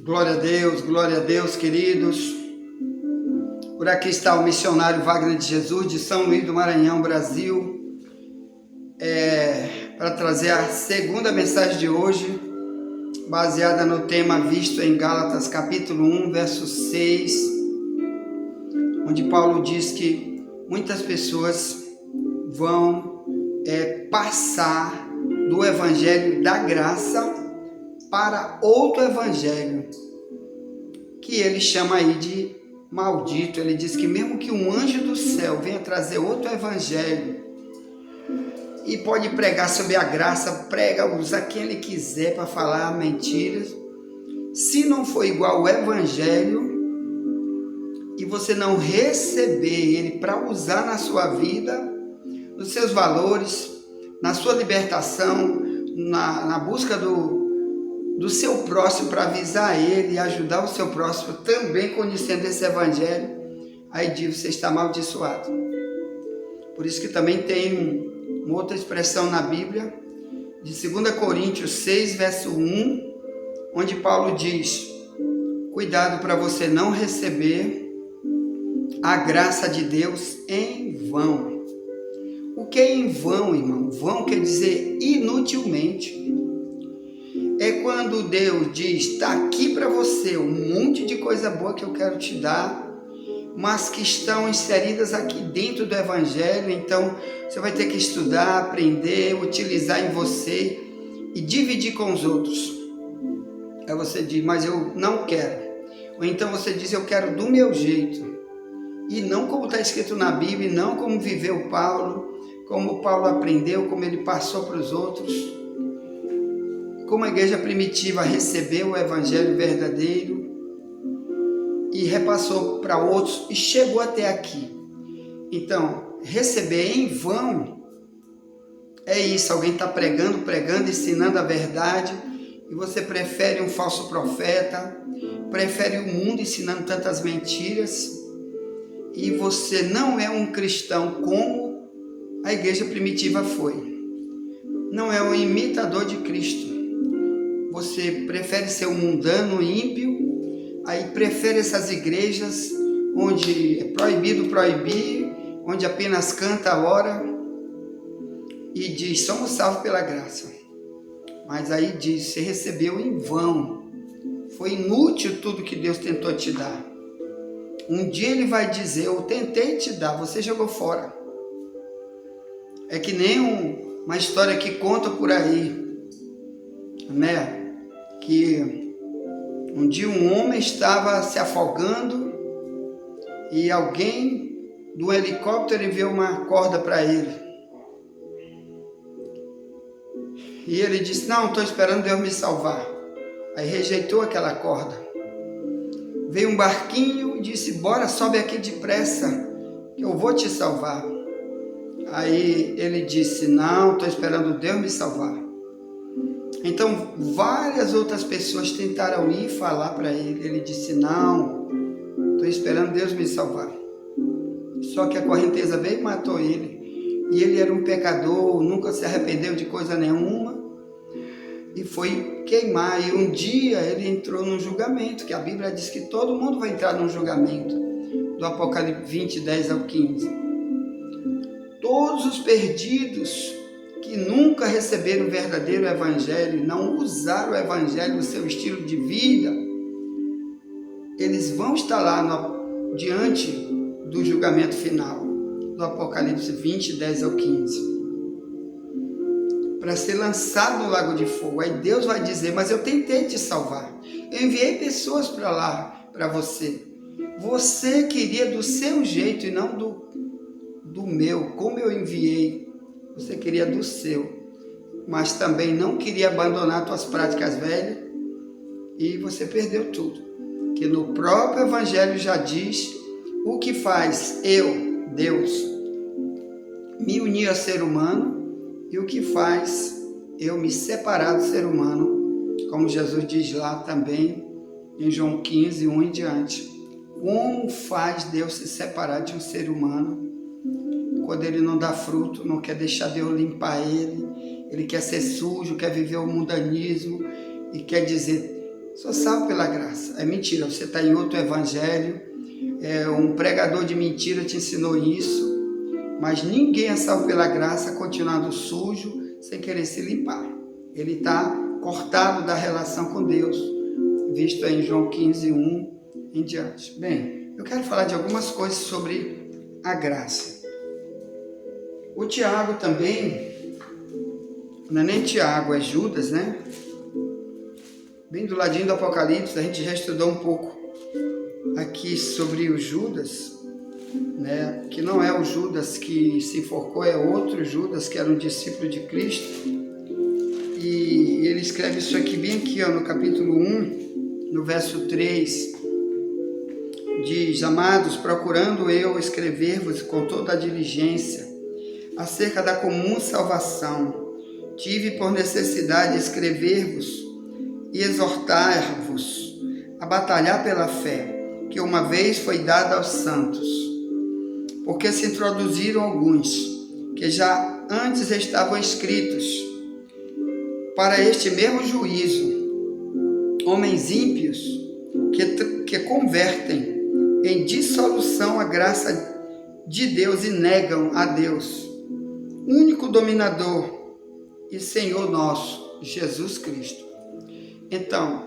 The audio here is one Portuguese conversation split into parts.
Glória a Deus, queridos. Por aqui está o missionário Wagner de Jesus, de São Luís do Maranhão, Brasil, para trazer a segunda mensagem de hoje, baseada no tema visto em Gálatas, capítulo 1, verso 6, onde Paulo diz que muitas pessoas vão passar do evangelho da graça para outro evangelho, que ele chama aí de maldito. Ele diz que mesmo que um anjo do céu venha trazer outro evangelho e pode pregar sobre a graça, usa quem ele quiser para falar mentiras, se não for igual ao evangelho e você não receber ele para usar na sua vida, nos seus valores, na sua libertação, na busca do seu próximo, para avisar ele e ajudar o seu próximo também conhecendo esse evangelho, aí diz: você está amaldiçoado. Por isso que também tem uma outra expressão na Bíblia, de 2 Coríntios 6, verso 1, onde Paulo diz: cuidado para você não receber a graça de Deus em vão. O que é em vão, irmão? Vão quer dizer inutilmente. É quando Deus diz: está aqui para você um monte de coisa boa que eu quero te dar, mas que estão inseridas aqui dentro do evangelho. Então você vai ter que estudar, aprender, utilizar em você e dividir com os outros. Aí você diz: mas eu não quero. Ou então você diz: eu quero do meu jeito, e não como está escrito na Bíblia, e não como viveu Paulo, como Paulo aprendeu, como ele passou para os outros, como a igreja primitiva recebeu o evangelho verdadeiro e repassou para outros e chegou até aqui. Então, receber em vão é isso: alguém está pregando, ensinando a verdade, e você prefere um falso profeta, prefere o mundo ensinando tantas mentiras, e você não é um cristão como a igreja primitiva foi. Não é um imitador de Cristo. Você prefere ser um mundano, ímpio, aí prefere essas igrejas onde é proibido proibir, onde apenas canta a hora e diz: somos salvos pela graça. Mas aí diz: você recebeu em vão, foi inútil tudo que Deus tentou te dar. Um dia ele vai dizer: eu tentei te dar, você jogou fora. É que nem uma história que conta por aí, né? Que um dia um homem estava se afogando e alguém do helicóptero enviou uma corda para ele. E ele disse: não, estou esperando Deus me salvar. Aí rejeitou aquela corda. Veio um barquinho e disse: bora, sobe aqui depressa, que eu vou te salvar. Aí ele disse: não, estou esperando Deus me salvar. Então várias outras pessoas tentaram ir falar para ele. Ele disse: não, estou esperando Deus me salvar. Só que a correnteza veio e matou ele. E ele era um pecador, nunca se arrependeu de coisa nenhuma, e foi queimar. E um dia ele entrou num julgamento, que a Bíblia diz que todo mundo vai entrar num julgamento, do Apocalipse 20, 10 ao 15. Todos os perdidos que nunca receberam o verdadeiro evangelho, não usaram o evangelho no seu estilo de vida, eles vão estar lá diante do julgamento final, do Apocalipse 20, 10 ao 15, para ser lançado no lago de fogo. Aí Deus vai dizer: mas eu tentei te salvar, eu enviei pessoas para lá, para você. Você queria do seu jeito e não do meu, como eu enviei. Você queria do seu, mas também não queria abandonar suas práticas velhas, e você perdeu tudo. Que no próprio evangelho já diz o que faz eu, Deus, me unir ao ser humano, e o que faz eu me separar do ser humano, como Jesus diz lá também em João 15, 1 em diante. Como faz Deus se separar de um ser humano quando ele não dá fruto, não quer deixar Deus limpar ele quer ser sujo, quer viver o mundanismo e quer dizer: Sou salvo pela graça. É mentira, você está em outro evangelho, um pregador de mentira te ensinou isso, mas ninguém é salvo pela graça continuando sujo, sem querer se limpar. Ele está cortado da relação com Deus, visto em João 15:1 em diante. Bem, eu quero falar de algumas coisas sobre a graça. O Tiago também, não é nem Tiago, é Judas, né? Bem do ladinho do Apocalipse, a gente já estudou um pouco aqui sobre o Judas, né? Que não é o Judas que se enforcou, é outro Judas que era um discípulo de Cristo. E ele escreve isso aqui bem aqui, ó, no capítulo 1, no verso 3, diz: Amados, procurando eu escrever-vos com toda a diligência acerca da comum salvação, tive por necessidade escrever-vos e exortar-vos a batalhar pela fé, que uma vez foi dada aos santos. Porque se introduziram alguns, que já antes estavam escritos, para este mesmo juízo, homens ímpios, que convertem em dissolução a graça de Deus e negam a Deus, único dominador e Senhor nosso, Jesus Cristo. Então,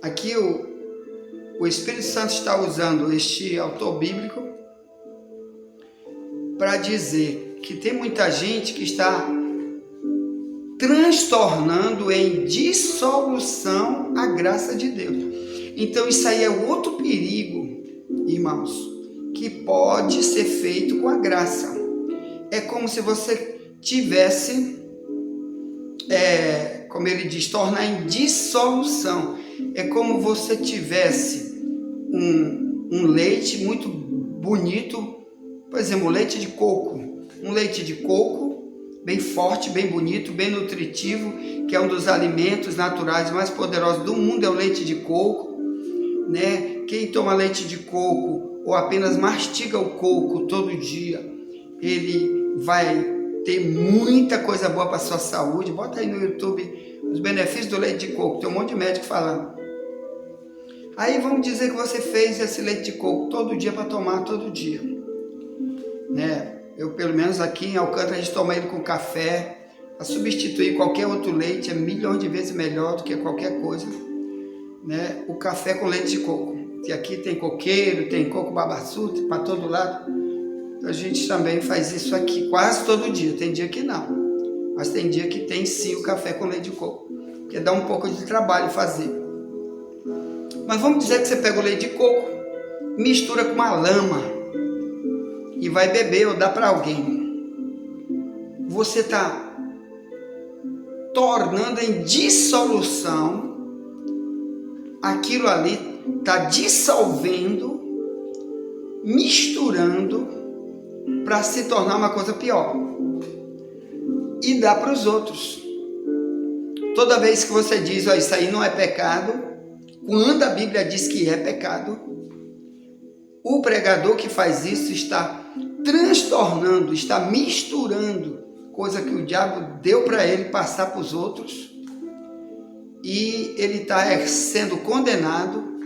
aqui o Espírito Santo está usando este autor bíblico para dizer que tem muita gente que está transtornando em dissolução a graça de Deus. Então, isso aí é outro perigo, irmãos, que pode ser feito com a graça. É como se você tivesse, como ele diz, tornar em dissolução. É como você tivesse um leite muito bonito, por exemplo, leite de coco. Um leite de coco bem forte, bem bonito, bem nutritivo, que é um dos alimentos naturais mais poderosos do mundo, é o leite de coco, né? Quem toma leite de coco ou apenas mastiga o coco todo dia, ele vai ter muita coisa boa para a sua saúde. Bota aí no YouTube os benefícios do leite de coco, tem um monte de médico falando. Aí vamos dizer que você fez esse leite de coco todo dia para tomar todo dia, né? Eu, pelo menos aqui em Alcântara, a gente toma ele com café, para substituir qualquer outro leite, é milhões de vezes melhor do que qualquer coisa, né? O café com leite de coco, que aqui tem coqueiro, tem coco babaçu, para todo lado. A gente também faz isso aqui quase todo dia, tem dia que não, mas tem dia que tem sim o café com leite de coco, porque dá um pouco de trabalho fazer. Mas vamos dizer que você pega o leite de coco, mistura com uma lama e vai beber ou dá para alguém. Você está tornando em dissolução aquilo ali, está dissolvendo, misturando para se tornar uma coisa pior e dá para os outros. Toda vez que você diz, ó, isso aí não é pecado, quando a Bíblia diz que é pecado, o pregador que faz isso está transtornando, está misturando coisa que o diabo deu para ele passar para os outros, e ele está sendo condenado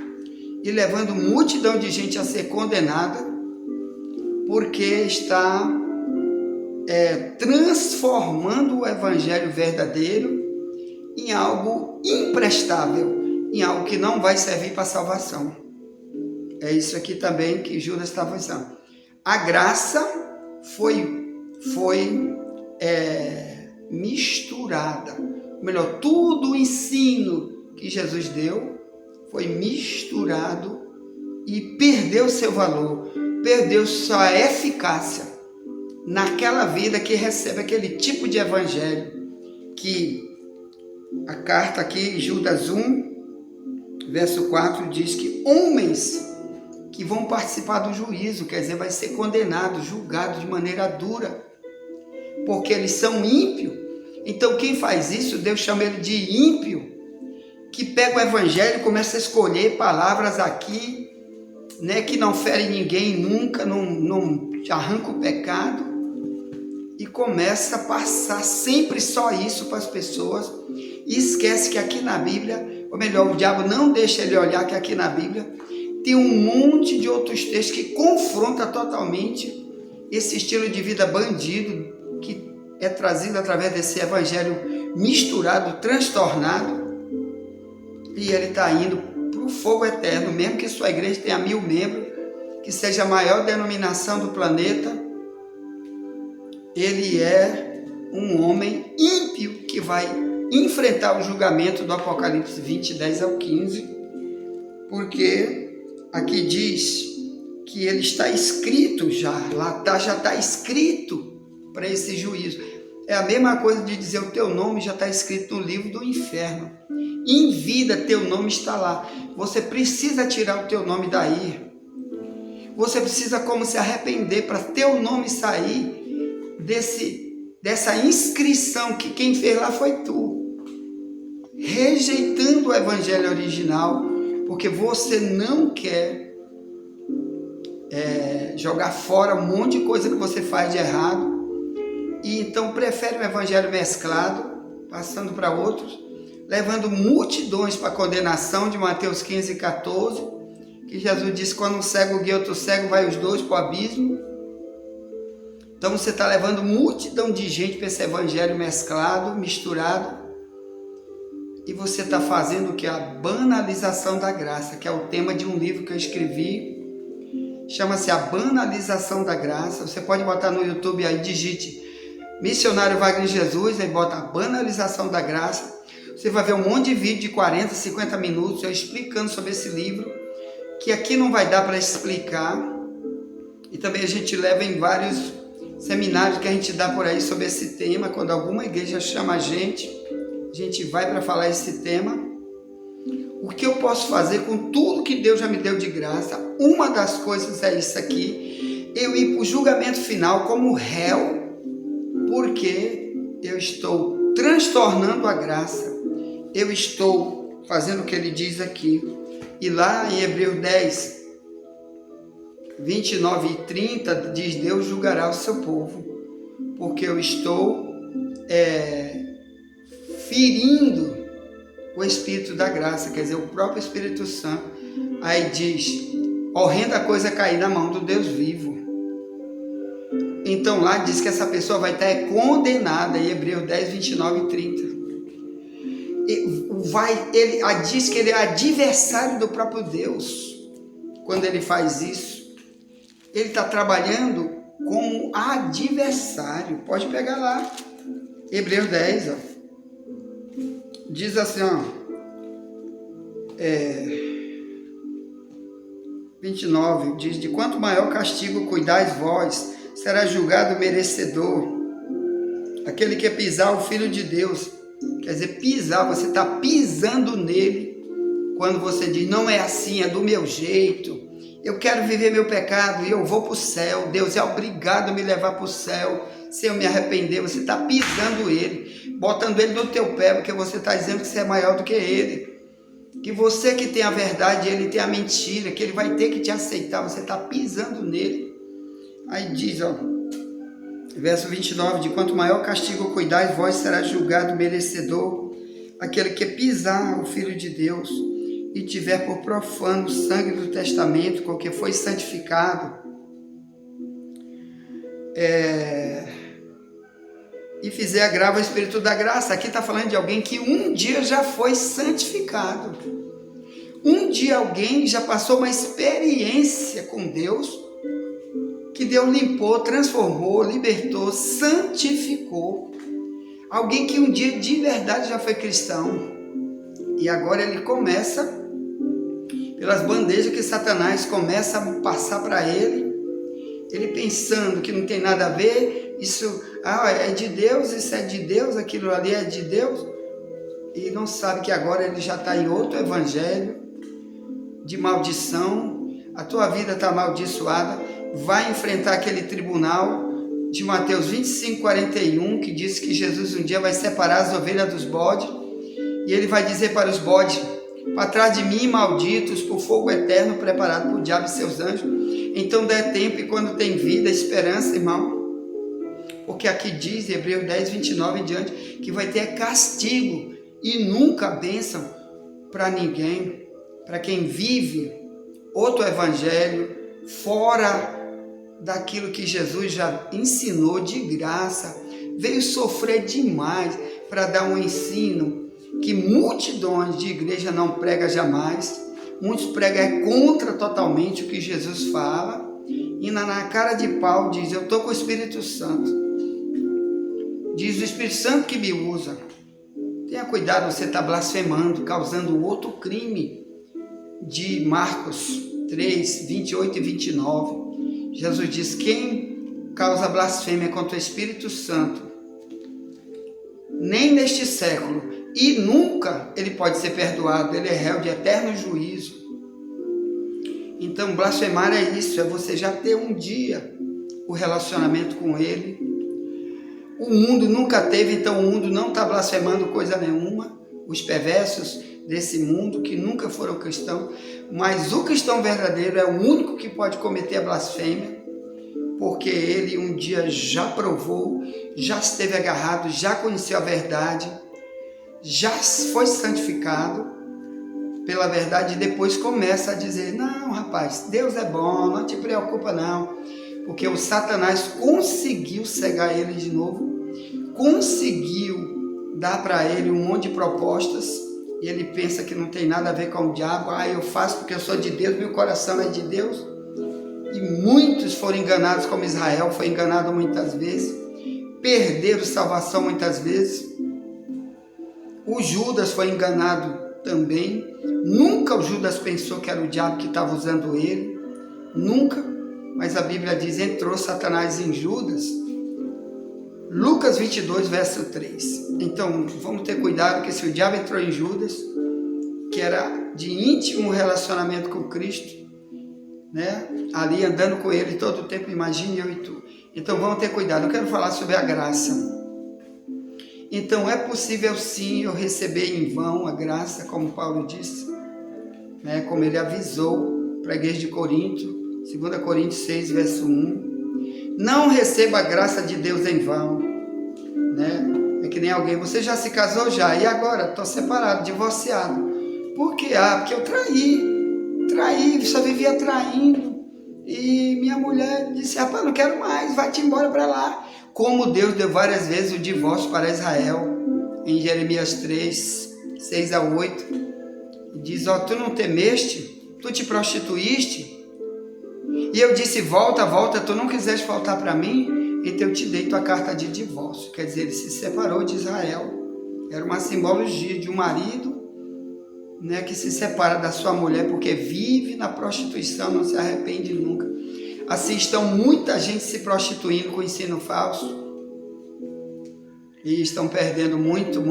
e levando multidão de gente a ser condenada, porque está transformando o evangelho verdadeiro em algo imprestável, em algo que não vai servir para a salvação. É isso aqui também que Judas está fazendo. A graça foi misturada. Melhor, tudo o ensino que Jesus deu foi misturado e perdeu seu valor, perdeu sua eficácia naquela vida que recebe aquele tipo de evangelho que a carta aqui, Judas 1, verso 4, diz que homens que vão participar do juízo, quer dizer, vai ser condenado, julgado de maneira dura, porque eles são ímpios. Então quem faz isso, Deus chama ele de ímpio, que pega o evangelho e começa a escolher palavras aqui, né, que não ferem ninguém nunca, não arranca o pecado, e começa a passar sempre só isso para as pessoas e esquece que aqui na Bíblia, ou melhor, o diabo não deixa ele olhar que aqui na Bíblia tem um monte de outros textos que confronta totalmente esse estilo de vida bandido que é trazido através desse evangelho misturado, transtornado, e ele está indo para o fogo eterno, mesmo que sua igreja tenha 1000 membros, que seja a maior denominação do planeta. Ele é um homem ímpio que vai enfrentar o julgamento do Apocalipse 20, 10 ao 15, porque aqui diz que ele está escrito já, já está escrito para esse juízo. É a mesma coisa de dizer o teu nome já está escrito no livro do inferno. Em vida teu nome está lá. Você precisa tirar o teu nome daí. Você precisa como se arrepender para teu nome sair dessa inscrição que quem fez lá foi tu, rejeitando o evangelho original, porque você não quer jogar fora um monte de coisa que você faz de errado, e então prefere o evangelho mesclado, passando para outros, levando multidões para a condenação de Mateus 15, 14, que Jesus disse, quando um cego guia outro cego, vai os dois para o abismo. Então você está levando multidão de gente para esse evangelho mesclado, misturado, e você está fazendo o que? A banalização da graça, que é o tema de um livro que eu escrevi, chama-se A Banalização da Graça. Você pode botar no YouTube aí, digite Missionário Wagner Jesus, aí bota A Banalização da Graça. Você vai ver um monte de vídeo de 40, 50 minutos eu explicando sobre esse livro, que aqui não vai dar para explicar, e também a gente leva em vários seminários que a gente dá por aí sobre esse tema. Quando alguma igreja chama a gente vai para falar esse tema. O que eu posso fazer com tudo que Deus já me deu de graça? Uma das coisas é isso aqui, eu ir para o julgamento final como réu, porque eu estou transtornando a graça, eu estou fazendo o que ele diz aqui. E lá em Hebreus 10, 29 e 30 diz, Deus julgará o seu povo, porque eu estou ferindo o Espírito da graça, quer dizer, o próprio Espírito Santo. Aí diz, horrenda coisa é cair na mão do Deus vivo. Então lá diz que essa pessoa vai estar condenada, em Hebreus 10, 29 e 30. Ele diz que ele é adversário do próprio Deus. Quando ele faz isso, ele está trabalhando como adversário. Pode pegar lá, Hebreus 10, ó. Diz assim, ó, 29, diz, de quanto maior castigo cuidais vós, será julgado merecedor aquele que pisar o Filho de Deus. Quer dizer, pisar, você está pisando nele, quando você diz, não é assim, é do meu jeito, eu quero viver meu pecado e eu vou para o céu, Deus é obrigado a me levar para o céu, se eu me arrepender. Você está pisando ele, botando ele no teu pé, porque você está dizendo que você é maior do que ele, que você que tem a verdade, ele tem a mentira, que ele vai ter que te aceitar. Você está pisando nele. Aí diz, ó, verso 29, de quanto maior castigo cuidais, vós será julgado merecedor aquele que pisar o Filho de Deus e tiver por profano o sangue do testamento com que foi santificado, e fizer agravo ao Espírito da graça. Aqui está falando de alguém que um dia já foi santificado. Um dia alguém já passou uma experiência com Deus, que Deus limpou, transformou, libertou, santificou. Alguém que um dia de verdade já foi cristão. E agora ele começa, pelas bandejas que Satanás começa a passar para ele, ele pensando que não tem nada a ver, isso é de Deus, isso é de Deus, aquilo ali é de Deus, e não sabe que agora ele já está em outro evangelho de maldição. A tua vida está amaldiçoada, vai enfrentar aquele tribunal de Mateus 25, 41, que diz que Jesus um dia vai separar as ovelhas dos bodes, e ele vai dizer para os bodes, para trás de mim, malditos, por fogo eterno preparado por diabo e seus anjos. Então dê tempo, e quando tem vida, esperança, irmão, porque aqui diz, Hebreus 10, 29 em diante, que vai ter castigo e nunca bênção para ninguém, para quem vive outro evangelho, fora daquilo que Jesus já ensinou de graça, veio sofrer demais para dar um ensino que multidões de igreja não pregam jamais, muitos pregam contra totalmente o que Jesus fala, e na cara de pau diz, eu estou com o Espírito Santo, diz o Espírito Santo que me usa. Tenha cuidado, você está blasfemando, causando outro crime, de Marcos 3, 28 e 29, Jesus diz, quem causa blasfêmia contra o Espírito Santo, nem neste século, e nunca ele pode ser perdoado, ele é réu de eterno juízo. Então, blasfemar é isso, é você já ter um dia o relacionamento com ele. O mundo nunca teve, então o mundo não está blasfemando coisa nenhuma, os perversos desse mundo que nunca foram cristãos, mas o cristão verdadeiro é o único que pode cometer a blasfêmia, porque ele um dia já provou, já esteve agarrado, já conheceu a verdade, já foi santificado pela verdade e depois começa a dizer, não rapaz, Deus é bom, não te preocupa não, porque o Satanás conseguiu cegar ele de novo, conseguiu dar para ele um monte de propostas, e ele pensa que não tem nada a ver com o diabo, eu faço porque eu sou de Deus, meu coração é de Deus, e muitos foram enganados como Israel foi enganado muitas vezes, perderam salvação muitas vezes, o Judas foi enganado também, nunca o Judas pensou que era o diabo que estava usando ele, nunca, mas a Bíblia diz, entrou Satanás em Judas, Lucas 22, verso 3. Então, vamos ter cuidado que se o diabo entrou em Judas, que era de íntimo relacionamento com Cristo, né? Ali andando com ele todo o tempo, imagine eu e tu. Então, vamos ter cuidado. Eu quero falar sobre a graça. Então, é possível sim eu receber em vão a graça, como Paulo disse, né? Como ele avisou para a igreja de Corinto, 2 Coríntios 6, verso 1. Não receba a graça de Deus em vão, né? É que nem alguém, você já se casou já, e agora? Estou separado, divorciado. Por quê? Porque eu traí, só vivia traindo, e minha mulher disse, rapaz, não quero mais, vai-te embora para lá. Como Deus deu várias vezes o divórcio para Israel, em Jeremias 3, 6 a 8, diz, tu não temeste, tu te prostituíste, e eu disse, volta, tu não quiseste voltar para mim, então eu te dei tua carta de divórcio. Quer dizer, ele se separou de Israel. Era uma simbologia de um marido, né, que se separa da sua mulher porque vive na prostituição, não se arrepende nunca. Assim estão muita gente se prostituindo com ensino falso e estão perdendo muito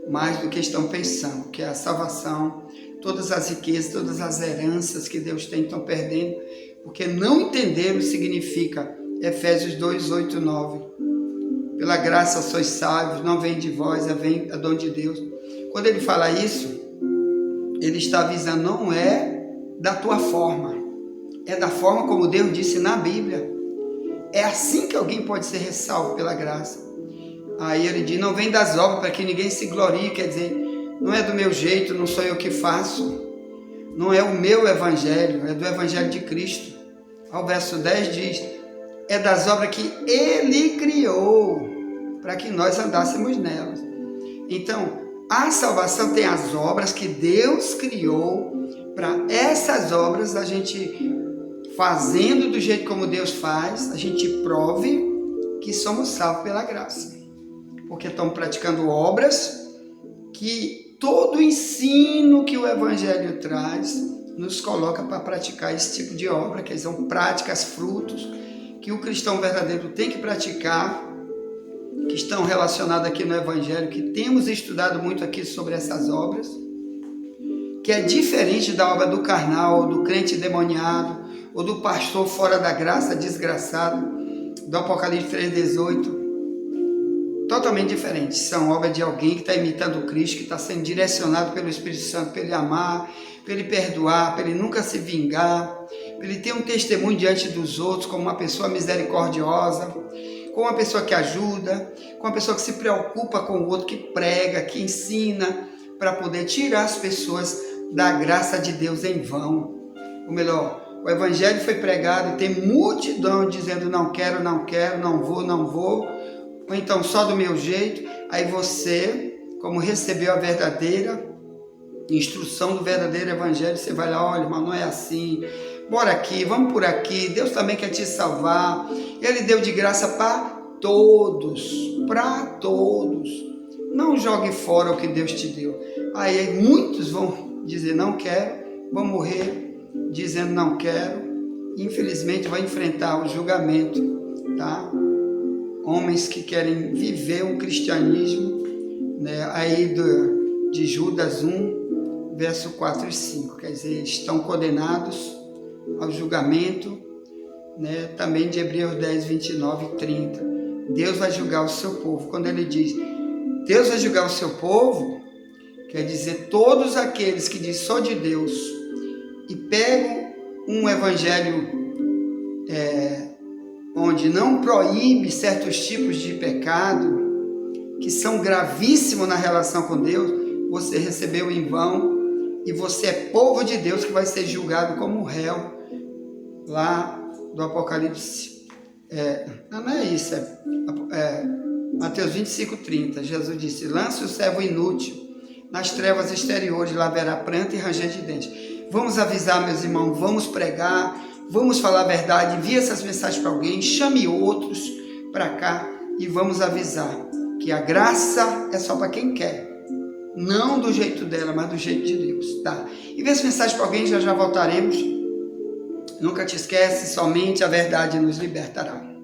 mais do que estão pensando, que é a salvação, todas as riquezas, todas as heranças que Deus tem estão perdendo, porque não entenderam o que significa Efésios 2, 8, 9. Pela graça sois salvos, não vem de vós, é dom de Deus. Quando ele fala isso, ele está avisando, não é da tua forma, é da forma como Deus disse na Bíblia. É assim que alguém pode ser salvo pela graça. Aí ele diz, não vem das obras para que ninguém se glorie, quer dizer, não é do meu jeito, não sou eu que faço, não é o meu evangelho, é do evangelho de Cristo. Ao verso 10 diz, é das obras que ele criou, para que nós andássemos nelas. Então, a salvação tem as obras que Deus criou, para essas obras a gente, fazendo do jeito como Deus faz, a gente prove que somos salvos pela graça. Porque estamos praticando obras que todo o ensino que o Evangelho traz nos coloca para praticar esse tipo de obra, que são práticas, frutos, que o cristão verdadeiro tem que praticar, que estão relacionados aqui no Evangelho, que temos estudado muito aqui sobre essas obras, que é diferente da obra do carnal, do crente endemoniado, ou do pastor fora da graça, desgraçado, do Apocalipse 3,18, totalmente diferentes. São obras de alguém que está imitando o Cristo, que está sendo direcionado pelo Espírito Santo para ele amar, para ele perdoar, para ele nunca se vingar, para ele ter um testemunho diante dos outros como uma pessoa misericordiosa, com uma pessoa que ajuda, com uma pessoa que se preocupa com o outro, que prega, que ensina, para poder tirar as pessoas da graça de Deus em vão. Ou melhor, o evangelho foi pregado e tem multidão dizendo não quero, não quero, não vou, ou então só do meu jeito. Aí você, como recebeu a verdadeira instrução do verdadeiro evangelho, você vai lá, olha, mas não é assim, bora aqui, vamos por aqui, Deus também quer te salvar, Ele deu de graça para todos, não jogue fora o que Deus te deu. Aí muitos vão dizer não quero, vão morrer dizendo não quero, infelizmente vai enfrentar o julgamento, tá? Homens que querem viver um cristianismo, né? Aí de Judas 1, verso 4 e 5, quer dizer, estão condenados ao julgamento, né? Também de Hebreus 10, 29 e 30. Deus vai julgar o seu povo. Quando ele diz Deus vai julgar o seu povo, quer dizer todos aqueles que dizem só de Deus e pegam um evangelho onde não proíbe certos tipos de pecado que são gravíssimos na relação com Deus, você recebeu em vão e você é povo de Deus que vai ser julgado como réu lá do Apocalipse. Não é isso, Mateus 25, 30. Jesus disse: lance o servo inútil nas trevas exteriores, lá haverá pranto e ranger de dentes. Vamos avisar, meus irmãos, vamos pregar, vamos falar a verdade, envie essas mensagens para alguém, chame outros para cá e vamos avisar que a graça é só para quem quer, não do jeito dela, mas do jeito de Deus, tá? Envie essa mensagem para alguém, já voltaremos. Nunca te esquece, somente a verdade nos libertará.